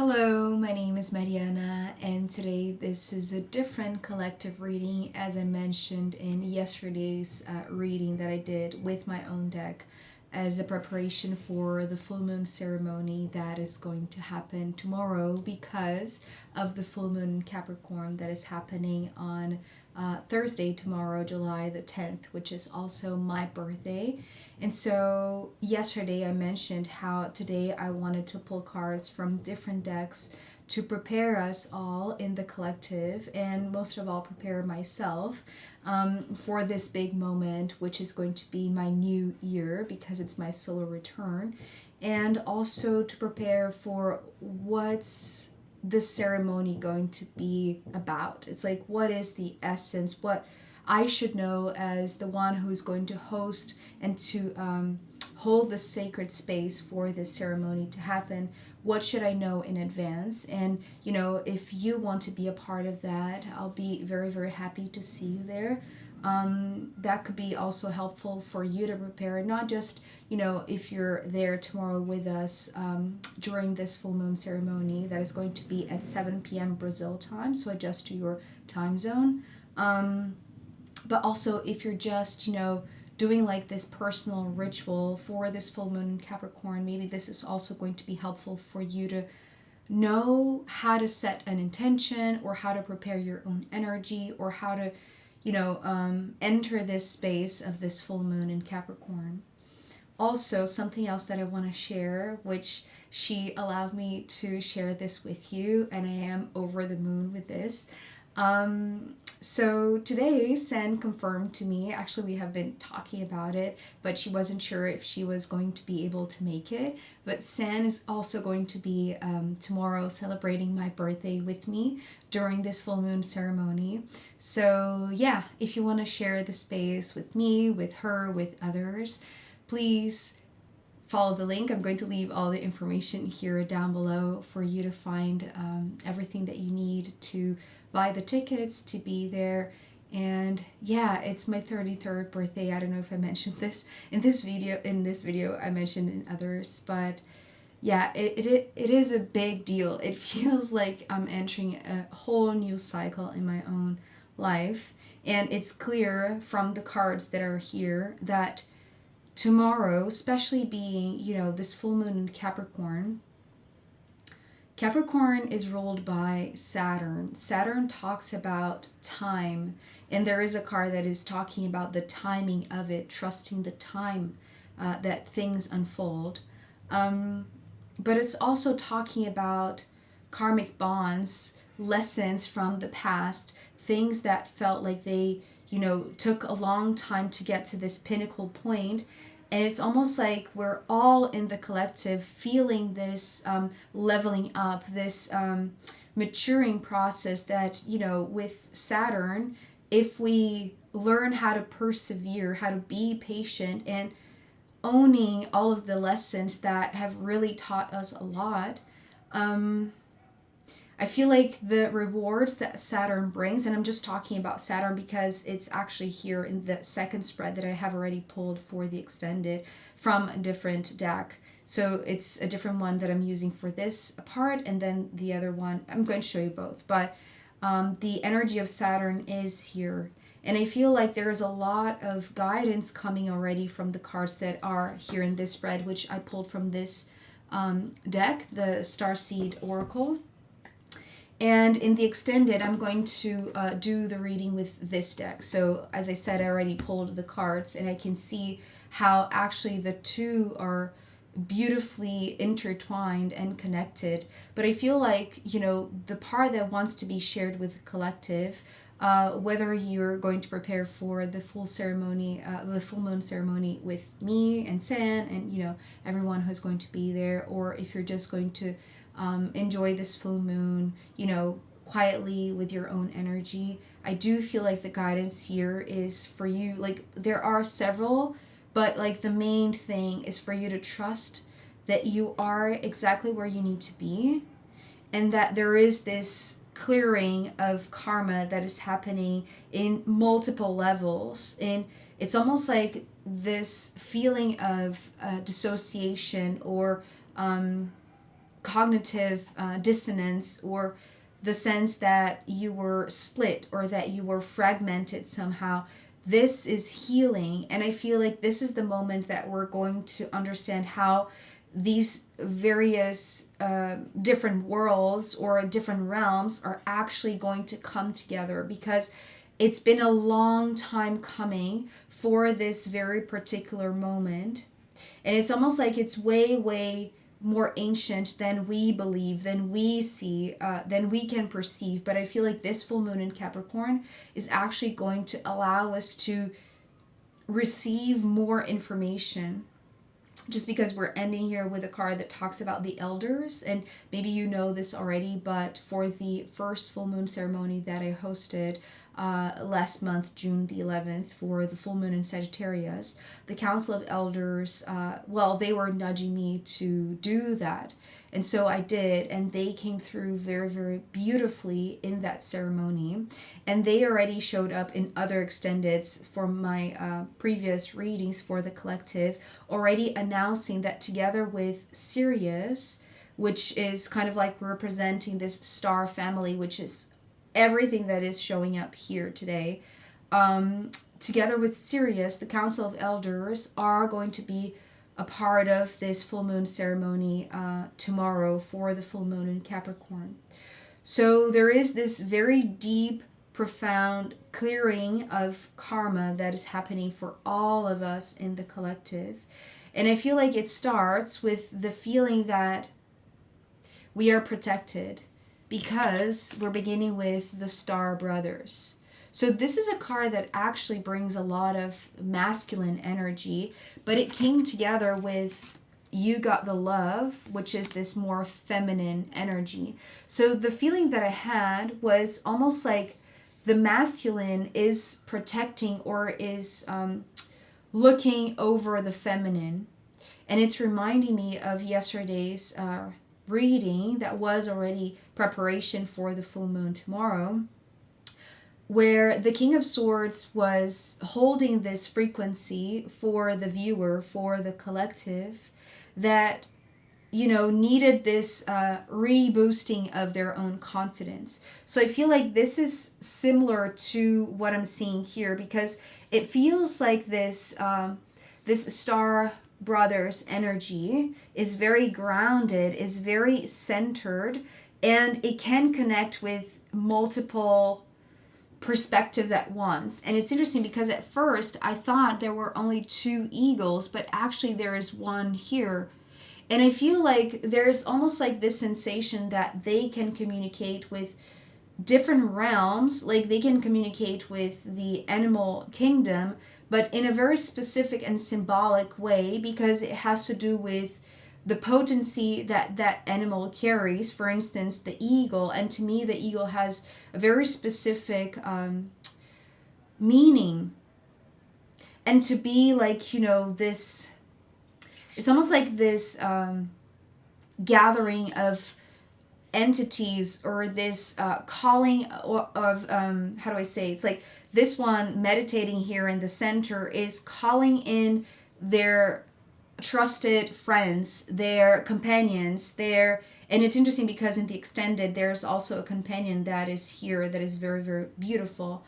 Hello, my name is Mariana, and today this is a different collective reading as I mentioned in yesterday's reading that I did with my own deck as a preparation for the full moon ceremony that is going to happen tomorrow because of the full moon in Capricorn that is happening on Thursday, tomorrow, July the 10th, which is also my birthday. And so yesterday I mentioned how today I wanted to pull cards from different decks to prepare us all in the collective, and most of all prepare myself for this big moment, which is going to be my new year because it's my solar return, and also to prepare for what's this ceremony going to be about. It's like, what is the essence, what I should know as the one who's going to host and to hold the sacred space for this ceremony to happen. What should I know in advance? And you know, if you want to be a part of that, I'll be very, very happy to see you there. That could be also helpful for you to prepare, not just, you know, if you're there tomorrow with us during this full moon ceremony that is going to be at 7 p.m. Brazil time, so adjust to your time zone. But also if you're just, you know, doing like this personal ritual for this full moon in Capricorn, maybe this is also going to be helpful for you to know how to set an intention or how to prepare your own energy or how to, you know, enter this space of this full moon in Capricorn. Also, something else that I want to share, which she allowed me to share this with you, and I am over the moon with this. So today, Sen confirmed to me, actually we have been talking about it, but she wasn't sure if she was going to be able to make it. But Sen is also going to be tomorrow celebrating my birthday with me during this full moon ceremony. So yeah, if you want to share the space with me, with her, with others, please follow the link. I'm going to leave all the information here down below for you to find everything that you need to buy the tickets to be there. And yeah, it's my 33rd birthday. I don't know if I mentioned this in this video. I mentioned in others, but yeah, it is a big deal. It feels like I'm entering a whole new cycle in my own life, and it's clear from the cards that are here that tomorrow, especially being, you know, this full moon in Capricorn, Capricorn is ruled by Saturn. Saturn talks about time, and there is a card that is talking about the timing of it, trusting the time that things unfold. But it's also talking about karmic bonds, lessons from the past, things that felt like they, you know, took a long time to get to this pinnacle point. And it's almost like we're all in the collective feeling this leveling up, this maturing process that, you know, with Saturn, if we learn how to persevere, how to be patient, and owning all of the lessons that have really taught us a lot, I feel like the rewards that Saturn brings, and I'm just talking about Saturn because it's actually here in the second spread that I have already pulled for the extended from a different deck. So it's a different one that I'm using for this part, and then the other one, I'm going to show you both. But the energy of Saturn is here. And I feel like there is a lot of guidance coming already from the cards that are here in this spread, which I pulled from this deck, the Starseed Oracle. And in the extended, I'm going to do the reading with this deck. So as I said, I already pulled the cards, and I can see how actually the two are beautifully intertwined and connected. But I feel like, you know, the part that wants to be shared with the collective, whether you're going to prepare for the full ceremony, the full moon ceremony with me and San and, you know, everyone who's going to be there, or if you're just going to enjoy this full moon, you know, quietly with your own energy. I do feel like the guidance here is for you, like there are several, but like the main thing is for you to trust that you are exactly where you need to be, and that there is this clearing of karma that is happening in multiple levels. And it's almost like this feeling of dissociation or cognitive dissonance, or the sense that you were split or that you were fragmented somehow. This is healing, and I feel like this is the moment that we're going to understand how these various different worlds or different realms are actually going to come together, because it's been a long time coming for this very particular moment. And it's almost like it's way, way more ancient than we believe, than we see, than we can perceive. But I feel like this full moon in Capricorn is actually going to allow us to receive more information, just because we're ending here with a card that talks about the elders. And maybe you know this already, but for the first full moon ceremony that I hosted last month, June the 11th, for the full moon in Sagittarius, the Council of Elders, they were nudging me to do that. And so I did, and they came through very, very beautifully in that ceremony. And they already showed up in other extendeds for my previous readings for the collective, already announcing that together with Sirius, which is kind of like representing this star family, which is everything that is showing up here today, together with Sirius, the Council of Elders are going to be a part of this full moon ceremony tomorrow for the full moon in Capricorn. So there is this very deep, profound clearing of karma that is happening for all of us in the collective. And I feel like it starts with the feeling that we are protected, because we're beginning with the Star Brothers. So this is a card that actually brings a lot of masculine energy, but it came together with You Got the Love, which is this more feminine energy. So the feeling that I had was almost like the masculine is protecting or is looking over the feminine. And it's reminding me of yesterday's reading that was already preparation for the full moon tomorrow, where the King of Swords was holding this frequency for the viewer, for the collective, that, you know, needed this reboosting of their own confidence. So I feel like this is similar to what I'm seeing here, because it feels like this Star Brothers energy is very grounded, is very centered, and it can connect with multiple perspectives at once. And it's interesting because at first I thought there were only two eagles, but actually there is one here. And I feel like there's almost like this sensation that they can communicate with different realms, like they can communicate with the animal kingdom, but in a very specific and symbolic way, because it has to do with the potency that that animal carries. For instance, the eagle, and to me the eagle has a very specific meaning. And to be like, you know, this, it's almost like this gathering of entities, or this calling of how do I say, it's like this one meditating here in the center is calling in their trusted friends, their companions, and it's interesting because in the extended there's also a companion that is here that is very, very beautiful,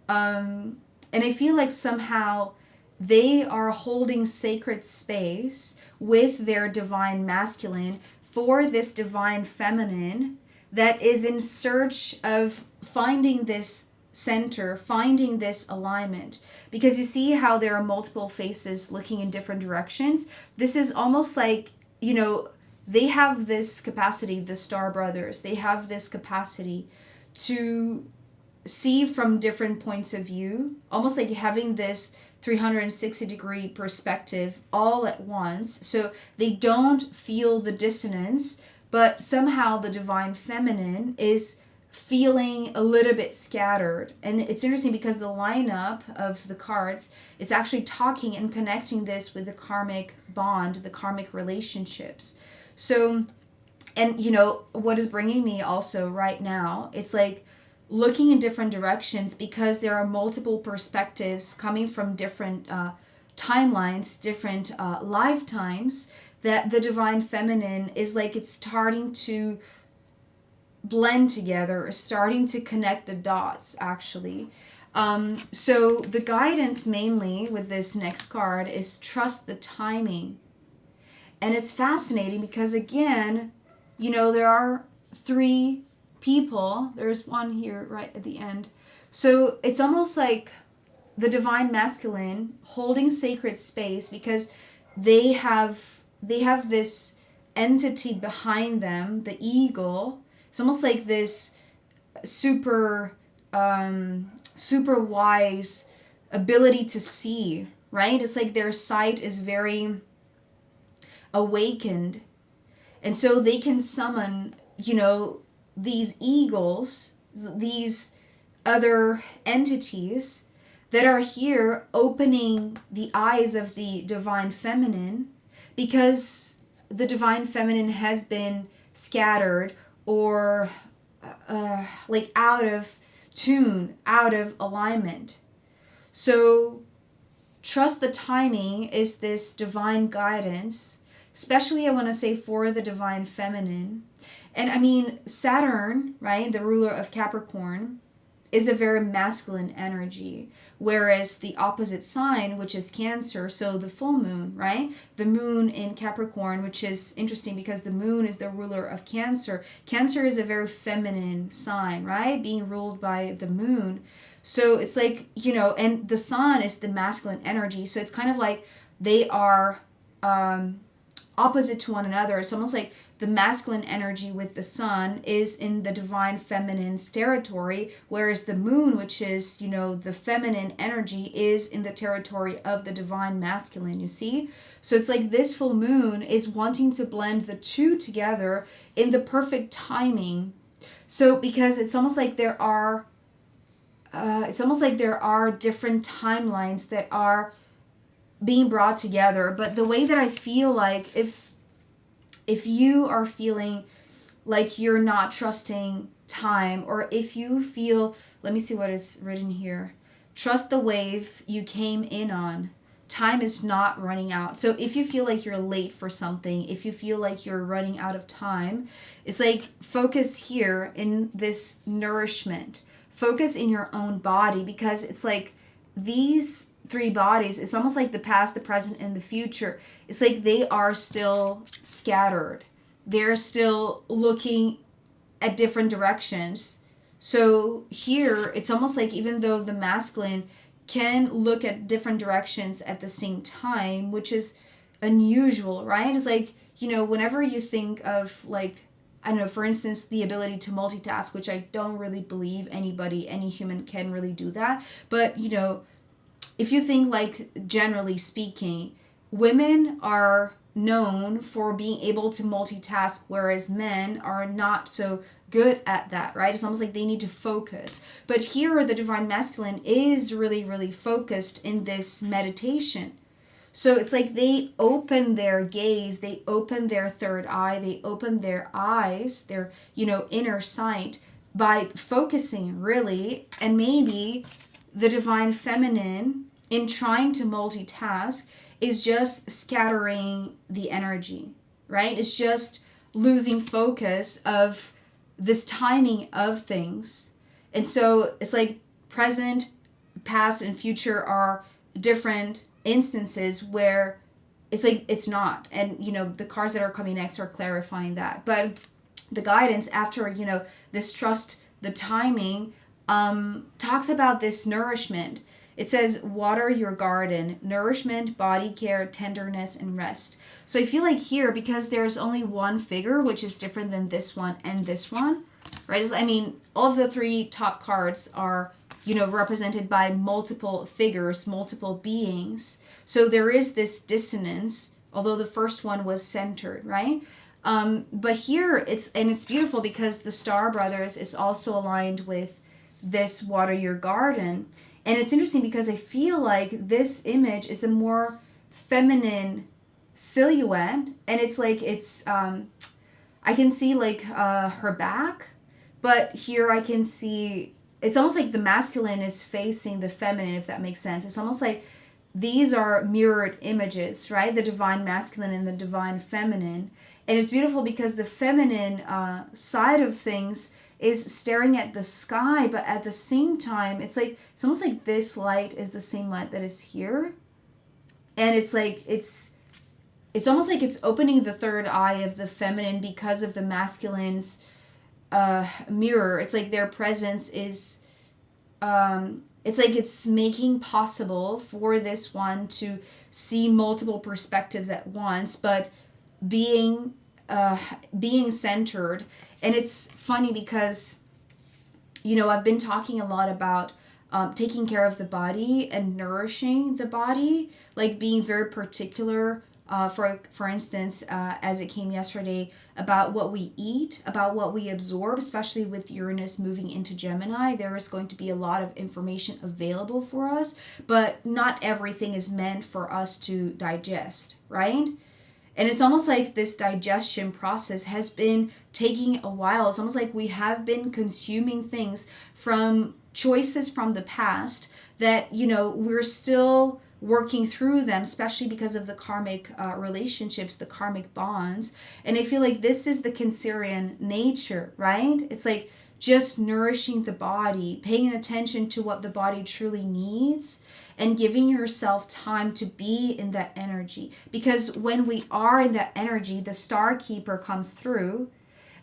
and I feel like somehow they are holding sacred space with their divine masculine for this divine feminine that is in search of finding this center, finding this alignment. Because you see how there are multiple faces looking in different directions. This is almost like, you know, they have this capacity, the Star Brothers, they have this capacity to see from different points of view, almost like having this 360-degree perspective all at once. So they don't feel the dissonance, but somehow the divine feminine is feeling a little bit scattered. And it's interesting because the lineup of the cards is actually talking and connecting this with the karmic bond, the karmic relationships. So, and you know, what is bringing me also right now, it's like looking in different directions, because there are multiple perspectives coming from different timelines, different lifetimes, that the divine feminine is like it's starting to blend together, starting to connect the dots, actually. So the guidance mainly with this next card is trust the timing. And it's fascinating because, again, you know, there are 3 people. There's one here right at the end. So it's almost like the divine masculine holding sacred space because they have this entity behind them, the eagle. It's almost like this super wise ability to see, right? It's like their sight is very awakened, and so they can summon, you know, these eagles, these other entities that are here opening the eyes of the divine feminine, because the divine feminine has been scattered or like out of tune, out of alignment. So trust the timing is this divine guidance, especially I want to say for the divine feminine. And I mean, Saturn, right, the ruler of Capricorn, is a very masculine energy, whereas the opposite sign, which is Cancer, so the full moon, right? The moon in Capricorn, which is interesting because the moon is the ruler of Cancer. Cancer is a very feminine sign, right? Being ruled by the moon. So it's like, you know, and the sun is the masculine energy. So it's kind of like they are opposite to one another. It's almost like the masculine energy with the sun is in the divine feminine's territory, whereas the moon, which is, you know, the feminine energy, is in the territory of the divine masculine, you see? So it's like this full moon is wanting to blend the two together in the perfect timing. So because it's almost like there are different timelines that are being brought together. But the way that I feel like if you are feeling like you're not trusting time, or if you feel, let me see what is written here. Trust the wave you came in on. Time is not running out. So if you feel like you're late for something, if you feel like you're running out of time, it's like focus here in this nourishment. Focus in your own body, because it's like these 3 bodies, it's almost like the past, the present, and the future. It's like they are still scattered. They're still looking at different directions. So here, it's almost like even though the masculine can look at different directions at the same time, which is unusual, right? It's like, you know, whenever you think of, like, I don't know, for instance, the ability to multitask, which I don't really believe any human can really do that. But, you know, if you think, like, generally speaking, women are known for being able to multitask, whereas men are not so good at that, right? It's almost like they need to focus. But here, the divine masculine is really, really focused in this meditation. So it's like they open their gaze, they open their third eye, they open their eyes, their, you know, inner sight by focusing, really. And maybe the divine feminine, in trying to multitask, is just scattering the energy, right? It's just losing focus of this timing of things. And so it's like present, past, and future are different instances where it's like it's not. And, you know, the cards that are coming next are clarifying that. But the guidance after, you know, this trust the timing talks about this nourishment. It says, water your garden, nourishment, body care, tenderness, and rest. So I feel like here, because there's only one figure, which is different than this one and this one, right? I mean, all of the 3 top cards are, you know, represented by multiple figures, multiple beings. So there is this dissonance, although the first one was centered, right? But here, it's beautiful because the Star Brothers is also aligned with this water your garden. And it's interesting because I feel like this image is a more feminine silhouette. And it's like, it's, I can see like her back, but here I can see, it's almost like the masculine is facing the feminine, if that makes sense. It's almost like these are mirrored images, right? The divine masculine and the divine feminine. And it's beautiful because the feminine side of things is staring at the sky, but at the same time, it's almost like this light is the same light that is here. And it's like, it's almost like it's opening the third eye of the feminine because of the masculine's mirror. It's like their presence is, it's like it's making possible for this one to see multiple perspectives at once, but being centered. And it's funny because, you know, I've been talking a lot about taking care of the body and nourishing the body, like being very particular, for instance, as it came yesterday, about what we eat, about what we absorb, especially with Uranus moving into Gemini. There is going to be a lot of information available for us, but not everything is meant for us to digest, right? And it's almost like this digestion process has been taking a while. It's almost like we have been consuming things from choices from the past that, you know, we're still working through them, especially because of the karmic relationships, the karmic bonds. And I feel like this is the Cancerian nature, right? It's like just nourishing the body, paying attention to what the body truly needs, and giving yourself time to be in that energy. Because when we are in that energy, the star keeper comes through.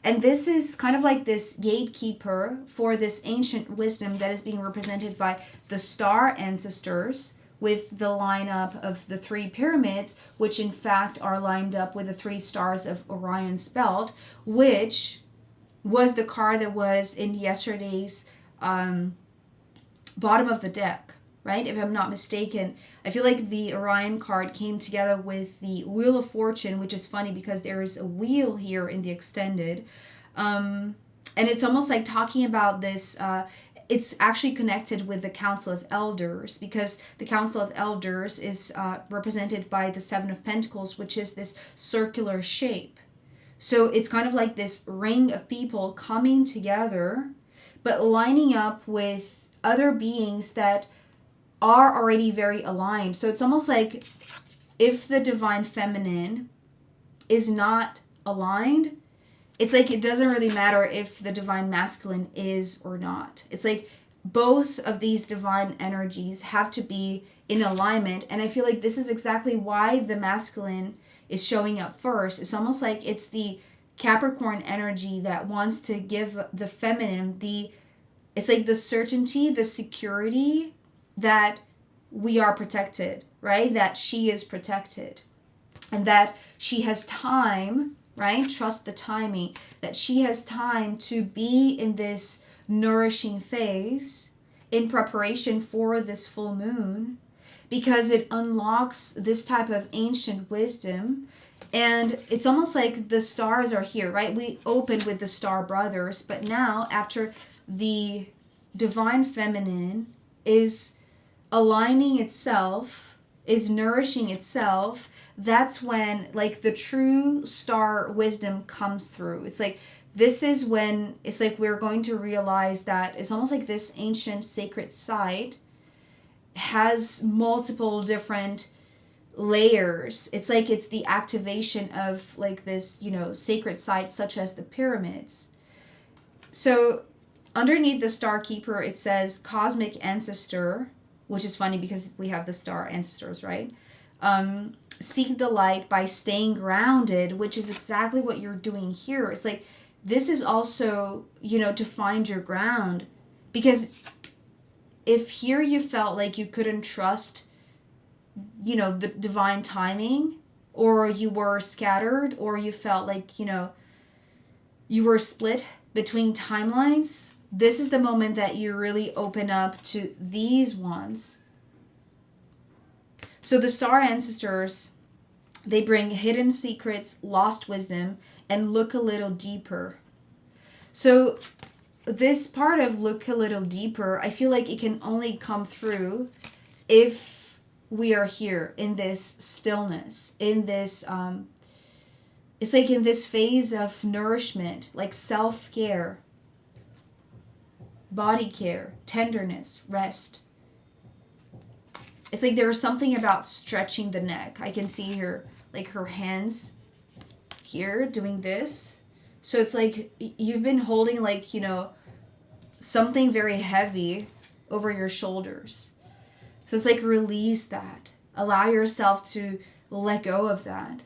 And this is kind of like this gatekeeper for this ancient wisdom that is being represented by the star ancestors, with the lineup of the 3 pyramids, which in fact are lined up with the 3 stars of Orion's belt, which was the card that was in yesterday's bottom of the deck, right? If I'm not mistaken. I feel like the Orion card came together with the Wheel of Fortune, which is funny because there is a wheel here in the extended. And it's almost like talking about this, it's actually connected with the Council of Elders, because the Council of Elders is represented by the 7 of Pentacles, which is this circular shape. So it's kind of like this ring of people coming together, but lining up with other beings that are already very aligned. So it's almost like if the divine feminine is not aligned, it's like it doesn't really matter if the divine masculine is or not. It's like both of these divine energies have to be in alignment. And I feel like this is exactly why the masculine is showing up first. It's almost like it's the Capricorn energy that wants to give the feminine it's like the certainty, the security that we are protected, right? That she is protected and that she has time, right? Trust the timing, that she has time to be in this nourishing phase in preparation for this full moon, because it unlocks this type of ancient wisdom. And it's almost like the stars are here, right? We opened with the star brothers, but now after the divine feminine is aligning itself, is nourishing itself, that's when like the true star wisdom comes through. It's like this is when it's like we're going to realize that it's almost like this ancient sacred site has multiple different layers. It's like it's the activation of like this, you know, sacred sites such as the pyramids. So underneath the star keeper it says cosmic ancestor, which is funny because we have the star ancestors, right? Seek the light by staying grounded, which is exactly what you're doing here. It's like this is also, you know, to find your ground, because if here you felt like you couldn't trust, you know, the divine timing, or you were scattered, or you felt like, you know, you were split between timelines, this is the moment that you really open up to these ones. So the star ancestors, they bring hidden secrets, lost wisdom, and look a little deeper. So this part of look a little deeper, I feel like it can only come through if we are here in this stillness, in this, it's like in this phase of nourishment, like self-care, body care, tenderness, rest. it's like there was something about stretching the neck. I can see her, like her hands here doing this. So it's like you've been holding like, you know, something very heavy over your shoulders. So it's like release that. Allow yourself to let go of that.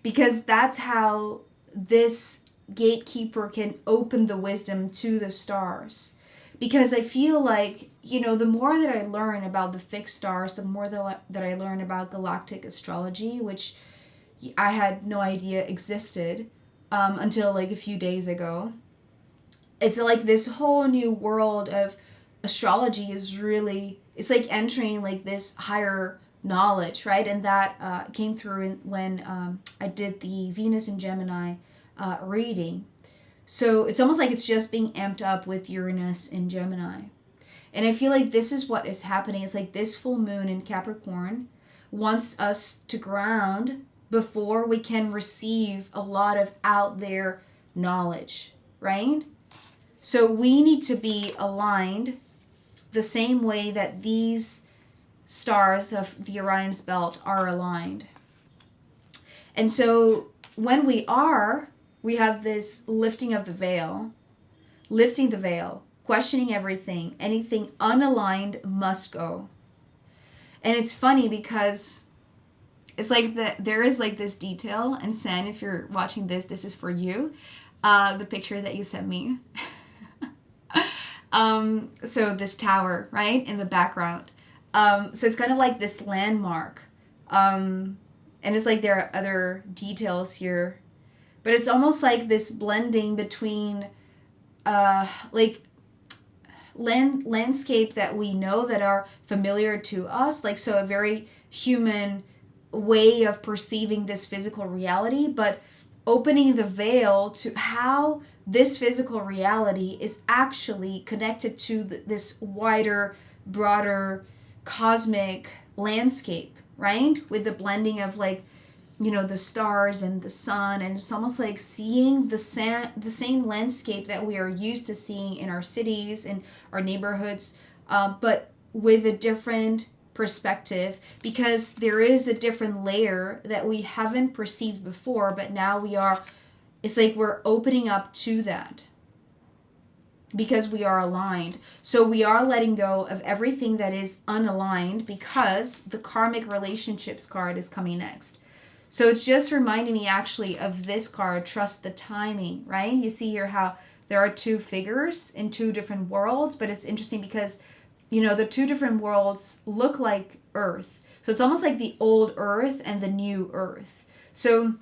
Because that's how this gatekeeper can open the wisdom to the stars. Because I feel like, you know, the more that I learn about the fixed stars, the more that I learn about galactic astrology, which I had no idea existed until like a few days ago. It's like this whole new world of astrology is really, it's like entering like this higher knowledge, right? And that came through when I did the Venus and Gemini reading. So it's almost like it's just being amped up with Uranus in Gemini. And I feel like this is what is happening. It's like this full moon in Capricorn wants us to ground before we can receive a lot of out there knowledge, right? So we need to be aligned the same way that these stars of the Orion's belt are aligned. And so when we have this lifting of the veil, lifting the veil, questioning everything, anything unaligned must go. And it's funny because it's like there is like this detail, and Sen, if you're watching this is for you, the picture that you sent me. So this tower, right, in the background. So it's kind of like this landmark. And it's like there are other details here. But it's almost like this blending between like landscape that we know that are familiar to us. Like, so a very human way of perceiving this physical reality, but opening the veil to how this physical reality is actually connected to this wider, broader, cosmic landscape, right? With the blending of like, you know, the stars and the sun, and it's almost like seeing the same landscape that we are used to seeing in our cities and our neighborhoods, but with a different perspective, because there is a different layer that we haven't perceived before, but now it's like we're opening up to that because we are aligned. So we are letting go of everything that is unaligned because the karmic relationships card is coming next. So it's just reminding me actually of this card, Trust the Timing, right? You see here how there are two figures in two different worlds, but it's interesting because, you know, the two different worlds look like Earth. So it's almost like the old Earth and the new Earth. So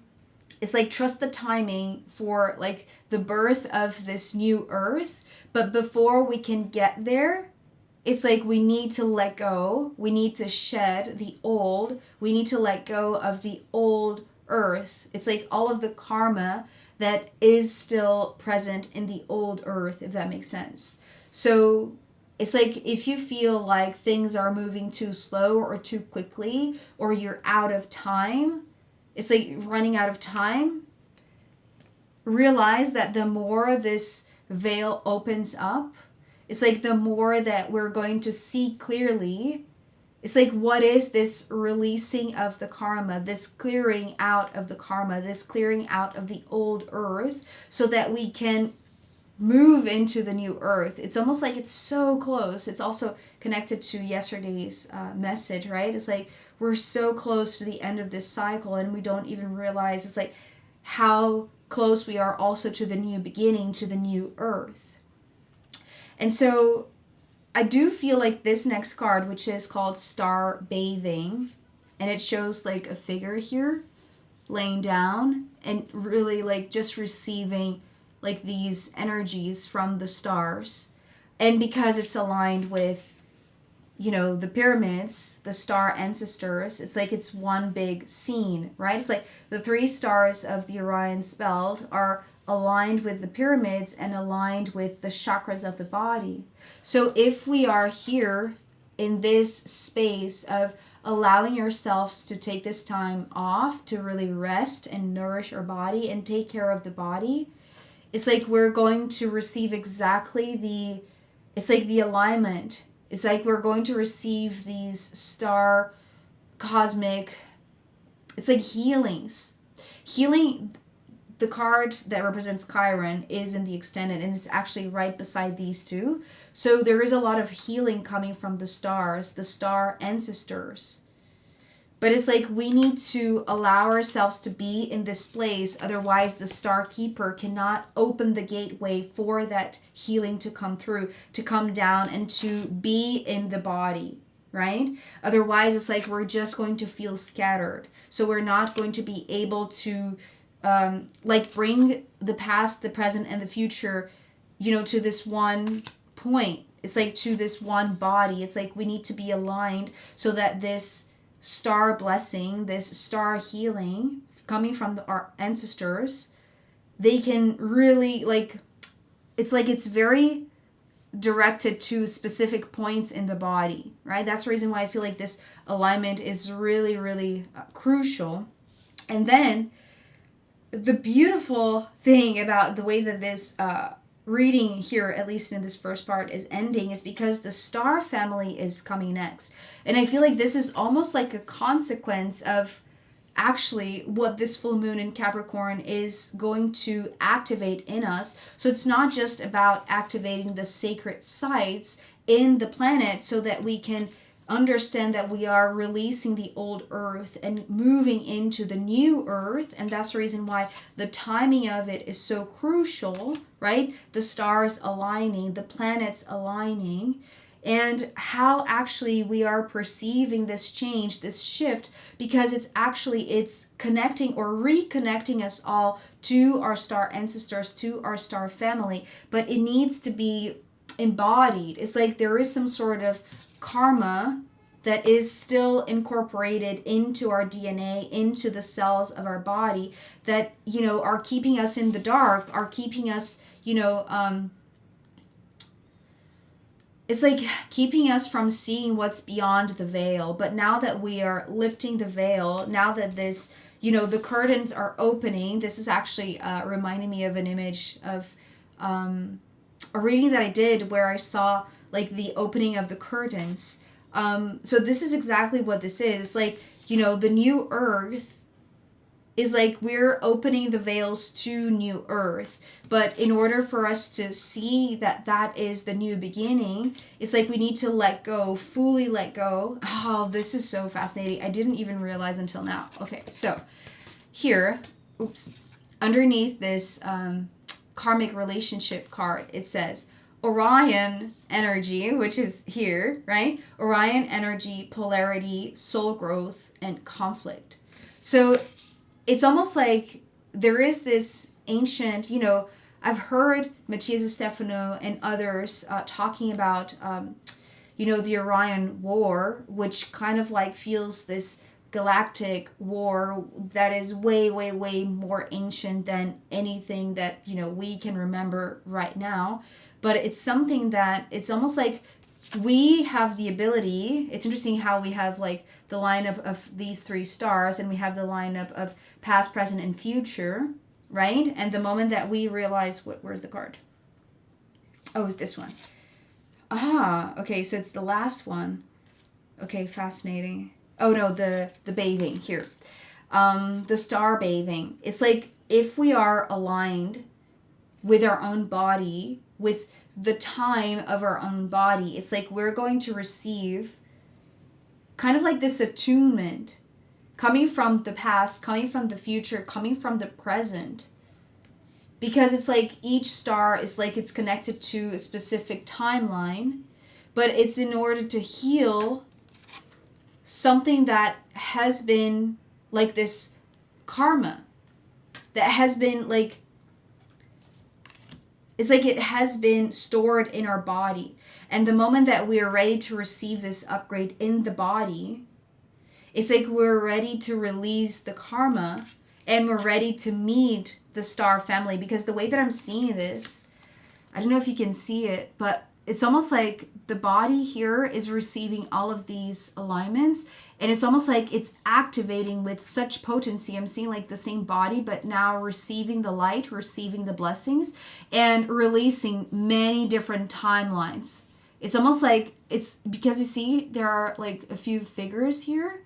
it's like trust the timing for like the birth of this new Earth. But before we can get there, it's like we need to let go. We need to shed the old. We need to let go of the old Earth. It's like all of the karma that is still present in the old Earth, if that makes sense. So it's like if you feel like things are moving too slow or too quickly, or you're out of time, it's like running out of time, realize that the more this veil opens up, it's like the more that we're going to see clearly. It's like, what is this releasing of the karma, this clearing out of the karma, this clearing out of the old Earth, so that we can move into the new Earth. It's almost like it's so close. It's also connected to yesterday's message, right? It's like we're so close to the end of this cycle and we don't even realize it's like how close we are also to the new beginning, to the new Earth. And so I do feel like this next card, which is called Star Bathing, and it shows like a figure here laying down and really like just receiving like these energies from the stars. And because it's aligned with, you know, the pyramids, the star ancestors, it's like it's one big scene, right? It's like the three stars of the Orion's belt are aligned with the pyramids and aligned with the chakras of the body. So if we are here in this space of allowing yourselves to take this time off to really rest and nourish our body and take care of the body, it's like we're going to receive exactly it's like the alignment It's like we're going to receive these star cosmic, it's like healings. Healing, the card that represents Chiron is in the extended, and it's actually right beside these two. So there is a lot of healing coming from the stars, the star ancestors. But it's like we need to allow ourselves to be in this place. Otherwise, the star keeper cannot open the gateway for that healing to come through, to come down and to be in the body, right? Otherwise, it's like we're just going to feel scattered. So we're not going to be able to like bring the past, the present, and the future, to this one point. It's like to this one body. It's like we need to be aligned so that this star blessing, this star healing coming from our ancestors, they can really it's very directed to specific points in the body, right? That's the reason why I feel like this alignment is really, really crucial. And then the beautiful thing about the way that this reading here, at least in this first part, is ending is because the star family is coming next. And I feel like this is almost like a consequence of actually what this full moon in Capricorn is going to activate in us. So it's not just about activating the sacred sites in the planet so that we can understand that we are releasing the old earth and moving into the new earth. And that's the reason why the timing of it is so crucial, right? The stars aligning, the planets aligning, and how actually we are perceiving this change, this shift, because it's connecting or reconnecting us all to our star ancestors, to our star family. But it needs to be embodied. It's like there is some sort of karma that is still incorporated into our DNA, into the cells of our body, that are keeping us in the dark, are keeping us it's like keeping us from seeing what's beyond the veil. But now that we are lifting the veil, now that this the curtains are opening, this is actually reminding me of an image of a reading that I did where I saw like the opening of the curtains. So this is exactly what this is. Like, the new earth is like we're opening the veils to new earth. But in order for us to see that that is the new beginning, it's like we need to let go, fully let go. Oh, this is so fascinating. I didn't even realize until now. Okay, so here, underneath this karmic relationship card, it says Orion energy, which is here, right? Orion energy, polarity, soul growth, and conflict. So it's almost like there is this ancient, I've heard Matthias Stefano and others talking about, the Orion War, which kind of like feels this galactic war that is way, way, way more ancient than anything that, we can remember right now. But it's something that it's almost like we have the ability. It's interesting how we have like the lineup of these three stars, and we have the lineup of past, present, and future, right? And the moment that we realize, where's the card? Oh, it's this one. Okay, so it's the last one. Okay, fascinating. Oh no, the bathing here. The star bathing. It's like if we are aligned with our own body, with the time of our own body, it's like we're going to receive kind of like this attunement coming from the past, coming from the future, coming from the present. Because it's like each star is like it's connected to a specific timeline, but it's in order to heal something that has been like this karma, that has been like, it's like it has been stored in our body. And the moment that we are ready to receive this upgrade in the body, it's like we're ready to release the karma and we're ready to meet the star family. Because the way that I'm seeing this, I don't know if you can see it, but it's almost like the body here is receiving all of these alignments, and it's almost like it's activating with such potency. I'm seeing like the same body, but now receiving the light, receiving the blessings, and releasing many different timelines. It's almost like, it's because you see there are like a few figures here.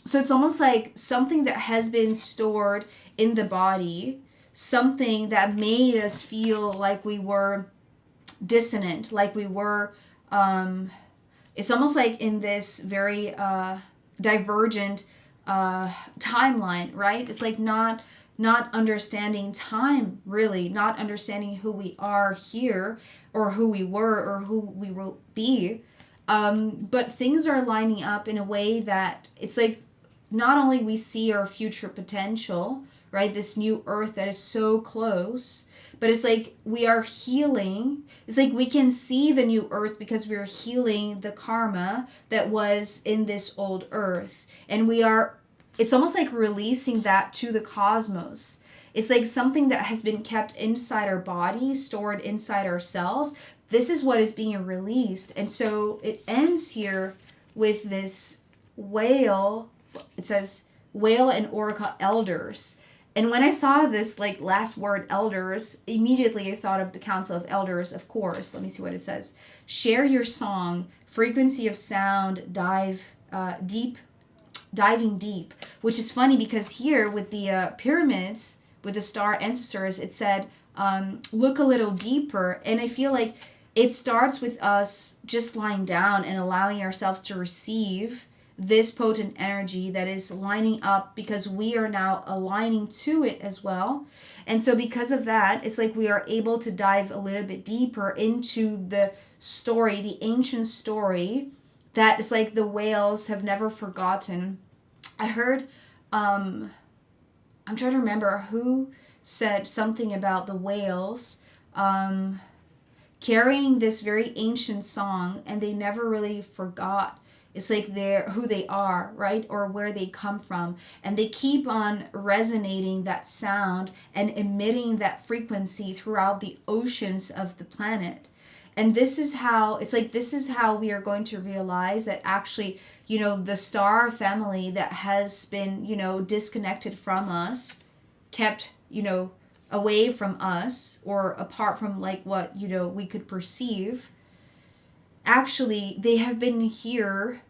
So it's almost like something that has been stored in the body, something that made us feel like we were dissonant, like we were, it's almost like in this very divergent timeline, right? It's like not understanding time, really, not understanding who we are here, or who we were, or who we will be. But things are lining up in a way that it's like not only we see our future potential, right? This new earth that is so close, but it's like we are healing. It's like we can see the new earth because we're healing the karma that was in this old earth. And it's almost like releasing that to the cosmos. It's like something that has been kept inside our body, stored inside our cells. This is what is being released. And so it ends here with this whale. It says whale and orca elders. And when I saw this like last word, elders, immediately I thought of the Council of Elders, of course. Let me see what it says. Share your song, frequency of sound, diving deep. Which is funny because here with the pyramids, with the star ancestors, it said, look a little deeper. And I feel like it starts with us just lying down and allowing ourselves to receive this potent energy that is lining up, because we are now aligning to it as well. And so because of that, it's like we are able to dive a little bit deeper into the story, the ancient story, that is like the whales have never forgotten. I heard, I'm trying to remember who said something about the whales carrying this very ancient song, and they never really forgot. It's like they're who they are, right? Or where they come from. And they keep on resonating that sound and emitting that frequency throughout the oceans of the planet. And this is how we are going to realize that actually, the star family that has been, disconnected from us, kept, away from us, or apart from like what, we could perceive. Actually, they have been here,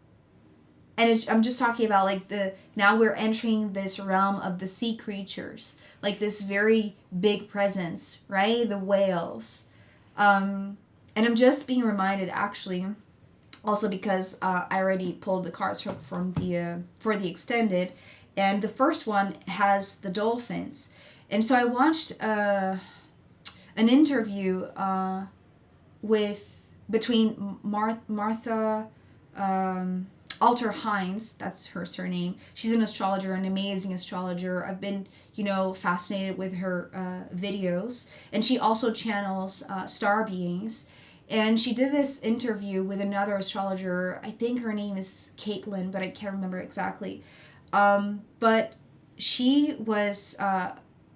and I'm just talking about like now we're entering this realm of the sea creatures, like this very big presence, right? The whales. And I'm just being reminded, actually, also because I already pulled the cards from the for the extended, and the first one has the dolphins. And so I watched an interview between Martha Alter Hines, that's her surname. She's an astrologer, an amazing astrologer. I've been, fascinated with her videos. And she also channels star beings. And she did this interview with another astrologer. I think her name is Caitlin, but I can't remember exactly. But she was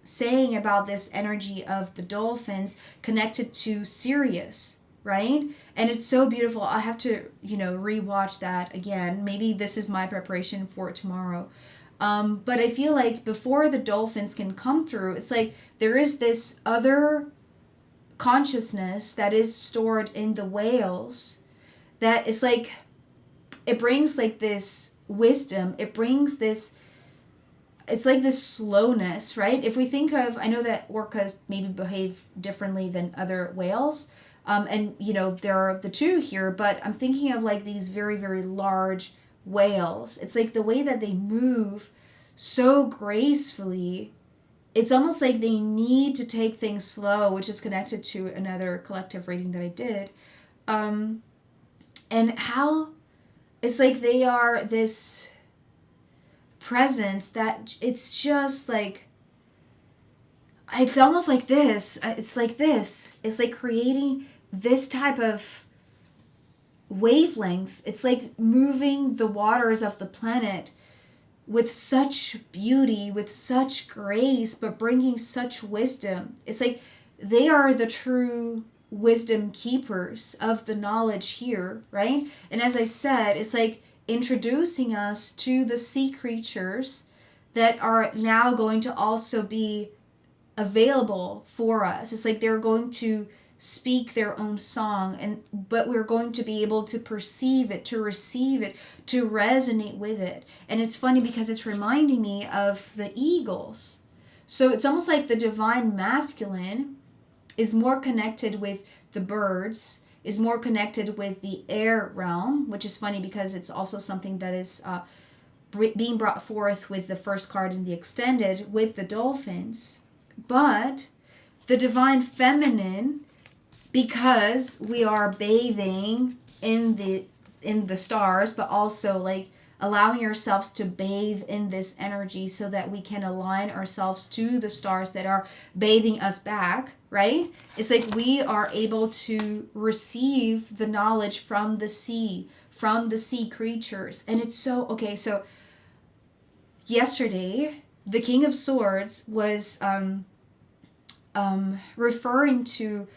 saying about this energy of the dolphins connected to Sirius, right? And it's so beautiful. I have to, rewatch that again. Maybe this is my preparation for tomorrow. But I feel like before the dolphins can come through, it's like there is this other consciousness that is stored in the whales that is like, it brings like this wisdom. It brings this, it's like this slowness, right? If we think of, I know that orcas maybe behave differently than other whales. And, there are the two here, but I'm thinking of like these very, very large whales. It's like the way that they move so gracefully. It's almost like they need to take things slow, which is connected to another collective reading that I did. And how it's like they are this presence that it's just like, it's almost like this. It's like this. It's like creating this type of wavelength. It's like moving the waters of the planet with such beauty, with such grace, but bringing such wisdom. It's like they are the true wisdom keepers of the knowledge here, right? And as I said, it's like introducing us to the sea creatures that are now going to also be available for us. It's like they're going to speak their own song, but we're going to be able to perceive it, to receive it, to resonate with it. And it's funny because it's reminding me of the eagles. So it's almost like the divine masculine is more connected with the birds, is more connected with the air realm, which is funny because it's also something that is being brought forth with the first card in the extended with the dolphins. But the divine feminine, because we are bathing in the stars, but also like allowing ourselves to bathe in this energy so that we can align ourselves to the stars that are bathing us back, right? It's like we are able to receive the knowledge from the sea creatures. And it's so okay. So yesterday the King of Swords was referring to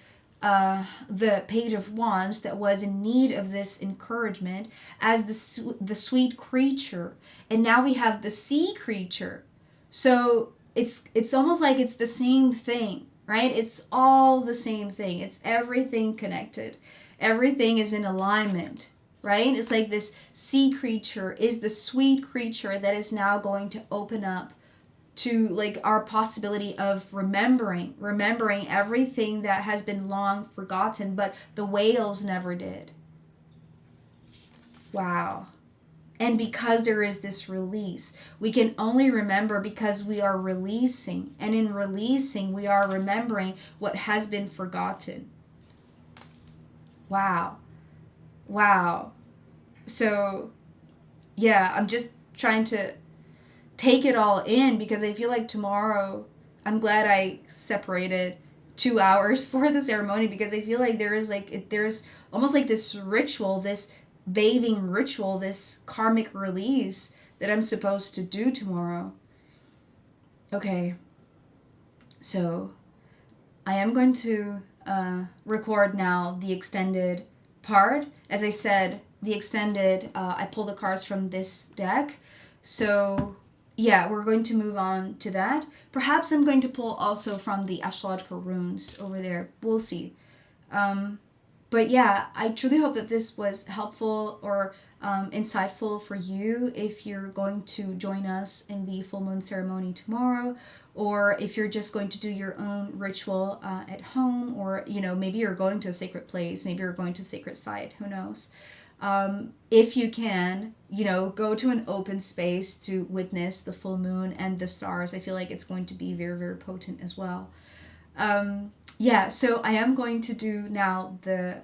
the Page of Wands that was in need of this encouragement as the sweet creature, and now we have the sea creature. So it's almost like it's the same thing, right? It's all the same thing. It's everything connected. Everything is in alignment, right? It's like this sea creature is the sweet creature that is now going to open up to like our possibility of remembering everything that has been long forgotten, but the whales never did. Wow. And because there is this release, we can only remember because we are releasing, and in releasing we are remembering what has been forgotten. Wow. So yeah, I'm just trying to take it all in because I feel like tomorrow, I'm glad I separated 2 hours for the ceremony, because I feel like there's almost like this ritual, this bathing ritual, this karmic release that I'm supposed to do tomorrow. Okay, so I am going to record now the extended part. As I said, the extended, I pulled the cards from this deck. So yeah, we're going to move on to that. Perhaps I'm going to pull also from the astrological runes over there. We'll see. But yeah, I truly hope that this was helpful or insightful for you if you're going to join us in the full moon ceremony tomorrow, or if you're just going to do your own ritual at home, or maybe you're going to a sacred place, maybe you're going to a sacred site, who knows. If you can, go to an open space to witness the full moon and the stars. I feel like it's going to be very, very potent as well. Yeah, so I am going to do now the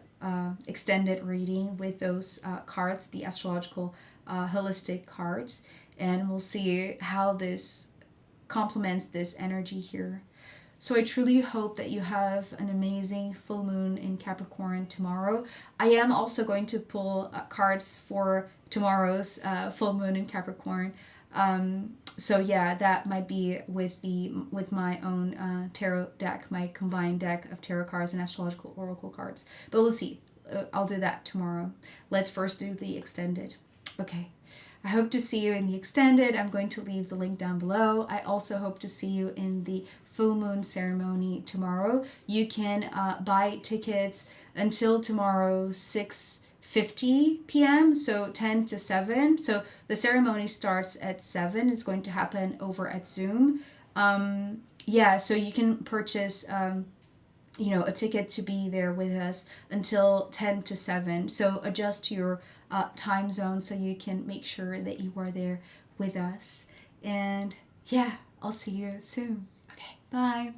extended reading with those cards, the astrological holistic cards, and we'll see how this complements this energy here. So I truly hope that you have an amazing full moon in Capricorn tomorrow. I am also going to pull cards for tomorrow's full moon in Capricorn. So yeah, that might be with my own tarot deck, my combined deck of tarot cards and astrological oracle cards. But we'll see. I'll do that tomorrow. Let's first do the extended. Okay. I hope to see you in the extended. I'm going to leave the link down below. I also hope to see you in the full moon ceremony tomorrow. You can buy tickets until tomorrow 6:50 p.m. so 10 to 7. So the ceremony starts at 7. It's going to happen over at Zoom. Yeah, so you can purchase a ticket to be there with us until 10 to 7. So adjust your time zone so you can make sure that you are there with us. And yeah, I'll see you soon. Okay, bye.